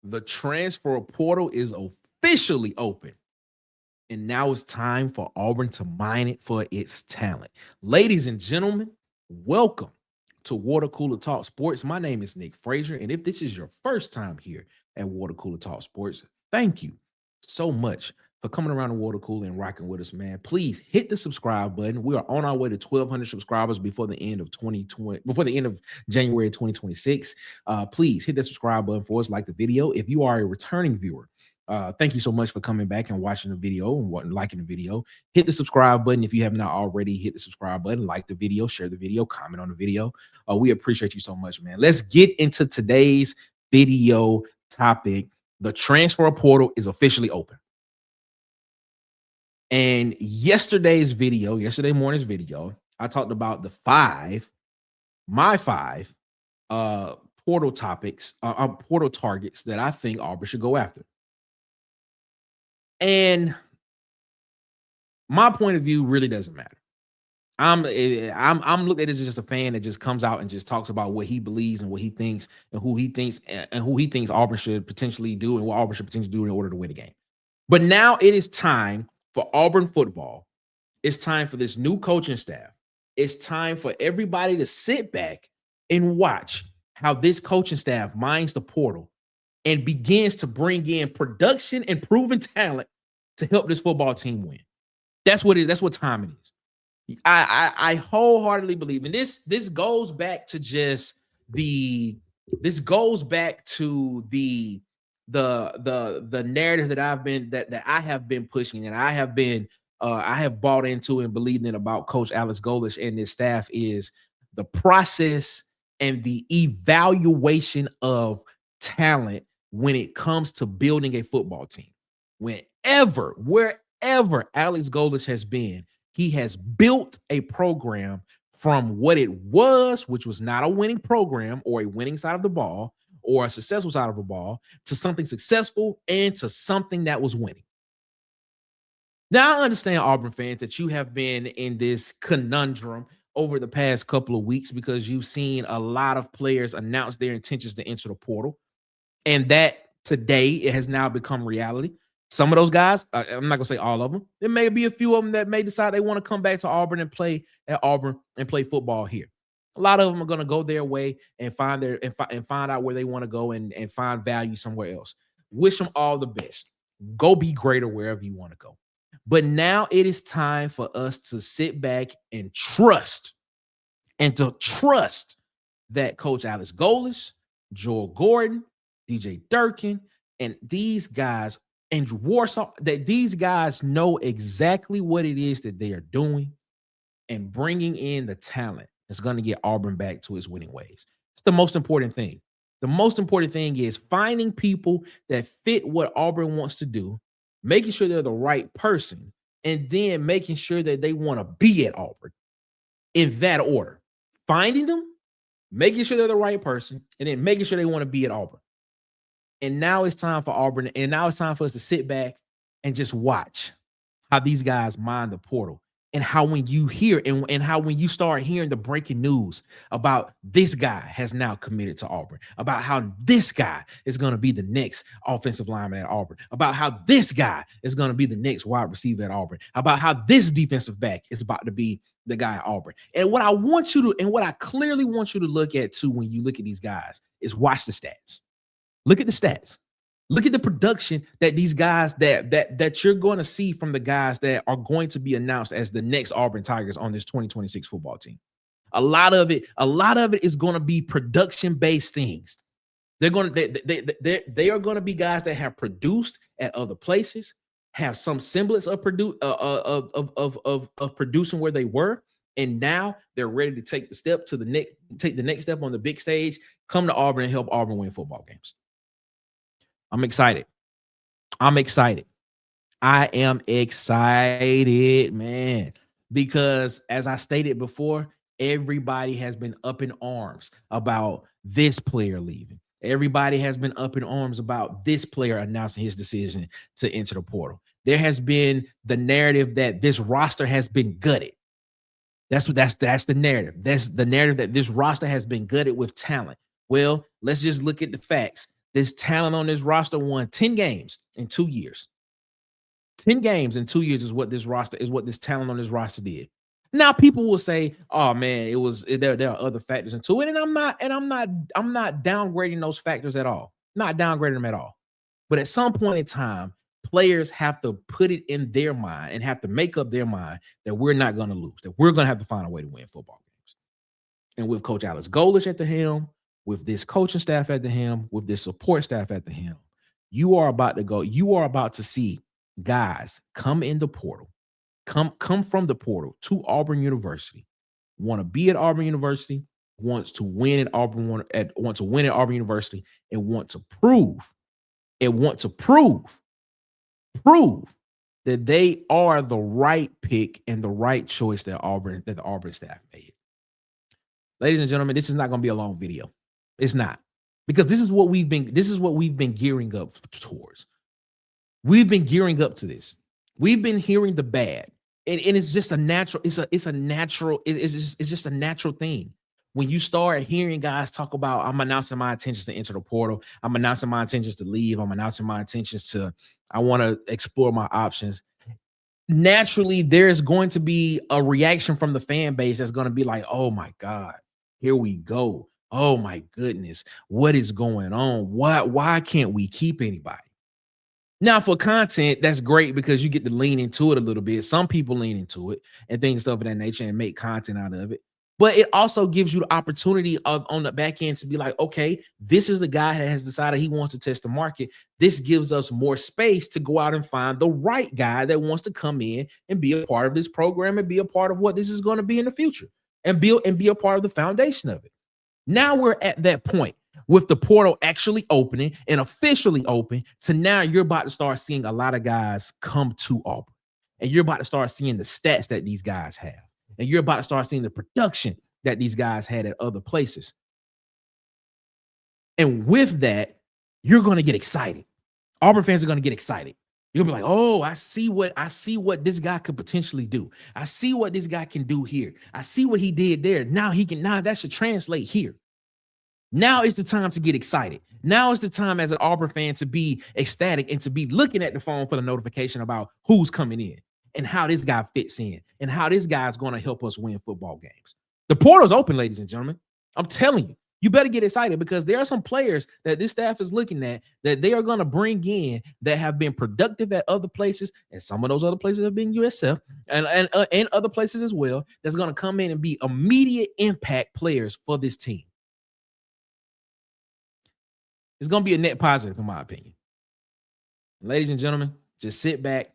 The transfer portal is officially open. And now it's time for Auburn to mine it for its talent. Ladies and gentlemen, welcome to Water Cooler Talk Sports. My name is Nick Frazier. And if this is your first time here at Water Cooler Talk Sports, thank you so much for coming around the water cooler and rocking with us, man. Please hit the subscribe button. We are on our way to 1,200 subscribers before the end of 2020, before the end of January 2026. Please hit the subscribe button for us, like the video. If you are a returning viewer, thank you so much for coming back and watching the video and liking the video. Hit the subscribe button if you have not already. Hit the subscribe button, like the video, share the video, comment on the video. We appreciate you so much, man. Let's get into today's video topic. The transfer portal is officially open. And yesterday morning's video, I talked about my five portal topics, portal targets that I think Auburn should go after. And my point of view really doesn't matter. I'm looked at it as just a fan that just comes out and just talks about what he believes and what he thinks and who he thinks Auburn should potentially do and what Auburn should potentially do in order to win a game. But now it is time for Auburn football. It's time for this new coaching staff. It's time for everybody to sit back and watch how this coaching staff mines the portal and begins to bring in production and proven talent to help this football team win. That's what time it is. I wholeheartedly believe, and this goes back to just the narrative that I have been pushing, and I have bought into and believed in about Coach Alex Golesh and his staff, is the process and the evaluation of talent when it comes to building a football team. Wherever Alex Golesh has been, he has built a program from what it was, which was not a winning program or a winning side of the ball or a successful side of the ball, to something successful and to something that was winning. Now, I understand, Auburn fans, that you have been in this conundrum over the past couple of weeks because you've seen a lot of players announce their intentions to enter the portal. And that today it has now become reality. Some of those guys, I'm not going to say all of them. There may be a few of them that may decide they want to come back to Auburn and play at Auburn and play football here. A lot of them are going to go their way and find out where they want to go and find value somewhere else. Wish them all the best. Go be greater wherever you want to go. But now it is time for us to sit back and trust that Coach Alex Golesh, Joel Gordon, DJ Durkin, and these guys and Warsaw, that these guys know exactly what it is that they are doing and bringing in the talent that's going to get Auburn back to its winning ways. It's the most important thing. The most important thing is finding people that fit what Auburn wants to do, making sure they're the right person, and then making sure that they want to be at Auburn in that order. Finding them, making sure they're the right person, and then making sure they want to be at Auburn. And now it's time for Auburn, and now it's time for us to sit back and just watch how these guys mine the portal, and how when you hear and how when you start hearing the breaking news about this guy has now committed to Auburn, about how this guy is going to be the next offensive lineman at Auburn, about how this guy is going to be the next wide receiver at Auburn, about how this defensive back is about to be the guy at Auburn. And what I clearly want you to look at too when you look at these guys is watch the stats. Look at the stats. Look at the production that these guys that you're going to see from the guys that are going to be announced as the next Auburn Tigers on this 2026 football team. A lot of it is going to be production-based things. They are going to be guys that have produced at other places, have some semblance of producing where they were, and now they're ready to take the next step on the big stage, come to Auburn and help Auburn win football games. I'm excited. I am excited, man, because as I stated before, everybody has been up in arms about this player leaving. Everybody has been up in arms about this player announcing his decision to enter the portal. There has been the narrative that this roster has been gutted. That's the narrative. That's the narrative that this roster has been gutted with talent. Well, let's just look at the facts. This talent on this roster won 10 games in 2 years. 10 games in 2 years is what this talent on this roster did. Now people will say, "Oh man, there are other factors into it," and I'm not downgrading those factors at all. Not downgrading them at all. But at some point in time, players have to put it in their mind and have to make up their mind that we're not going to lose, that we're going to have to find a way to win football games. And with Coach Alex Golesh at the helm, with this coaching staff at the helm, with this support staff at the helm, you are about to see guys come in the portal, come from the portal to Auburn University, want to be at Auburn University, wants to win at Auburn, want to win at Auburn University, and want to prove that they are the right pick and the right choice that the Auburn staff made. Ladies and gentlemen, this is not going to be a long video. It's not, because this is what we've been gearing up towards. We've been gearing up to this. We've been hearing the bad, and it's just a natural. It's just a natural thing. When you start hearing guys talk about, I'm announcing my intentions to enter the portal, I'm announcing my intentions to leave, I'm announcing my intentions to, I want to explore my options. Naturally, there's going to be a reaction from the fan base that's going to be like, oh my God, here we go. Oh my goodness, what is going on? Why can't we keep anybody? Now, for content, that's great because you get to lean into it a little bit. Some people lean into it and things, stuff of that nature, and make content out of it. But it also gives you the opportunity on the back end to be like, okay, this is the guy that has decided he wants to test the market. This gives us more space to go out and find the right guy that wants to come in and be a part of this program and be a part of what this is going to be in the future and be a part of the foundation of it. Now we're at that point with the portal actually opening and officially open to now you're about to start seeing a lot of guys come to Auburn, and you're about to start seeing the stats that these guys have. And you're about to start seeing the production that these guys had at other places. And with that, you're going to get excited. Auburn fans are going to get excited. You'll be like, oh, I see what this guy could potentially do. I see what this guy can do here. I see what he did there. Now that should translate here. Now is the time to get excited. Now is the time as an Auburn fan to be ecstatic and to be looking at the phone for the notification about who's coming in and how this guy fits in and how this guy is going to help us win football games. The portal's open, ladies and gentlemen. I'm telling you, you better get excited because there are some players that this staff is looking at that they are going to bring in that have been productive at other places, and some of those other places have been USF and other places as well. That's going to come in and be immediate impact players for this team. It's going to be a net positive, in my opinion. Ladies and gentlemen, just sit back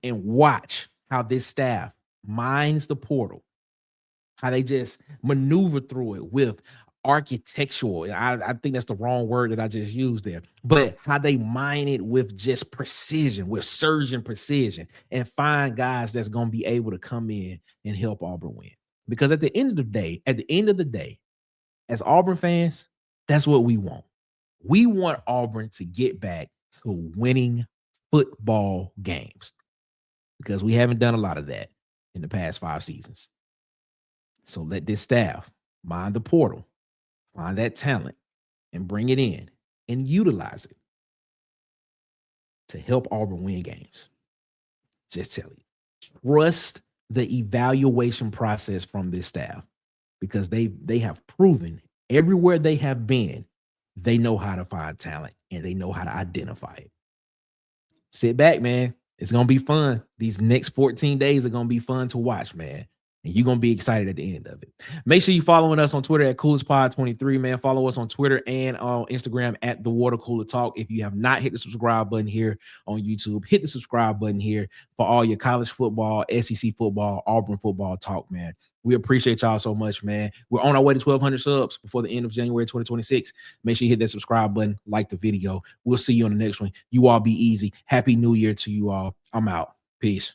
and watch how this staff mines the portal, how they just maneuver through it with architectural. I think that's the wrong word that I just used there, but how they mine it with just precision, with surgeon precision, and find guys that's going to be able to come in and help Auburn win. Because at the end of the day, as Auburn fans, that's what we want. We want Auburn to get back to winning football games because we haven't done a lot of that in the past 5 seasons. So let this staff mind the portal, find that talent, and bring it in and utilize it to help Auburn win games. Just tell you, trust the evaluation process from this staff because they have proven everywhere they have been, they know how to find talent and they know how to identify it. Sit back, man. It's going to be fun. These next 14 days are going to be fun to watch, man. And you're going to be excited at the end of it. Make sure you're following us on Twitter at CoolestPod23, man. Follow us on Twitter and on Instagram at The Water Cooler Talk. If you have not hit the subscribe button here on YouTube, hit the subscribe button here for all your college football, SEC football, Auburn football talk, man. We appreciate y'all so much, man. We're on our way to 1,200 subs before the end of January 2026. Make sure you hit that subscribe button, like the video. We'll see you on the next one. You all be easy. Happy New Year to you all. I'm out. Peace.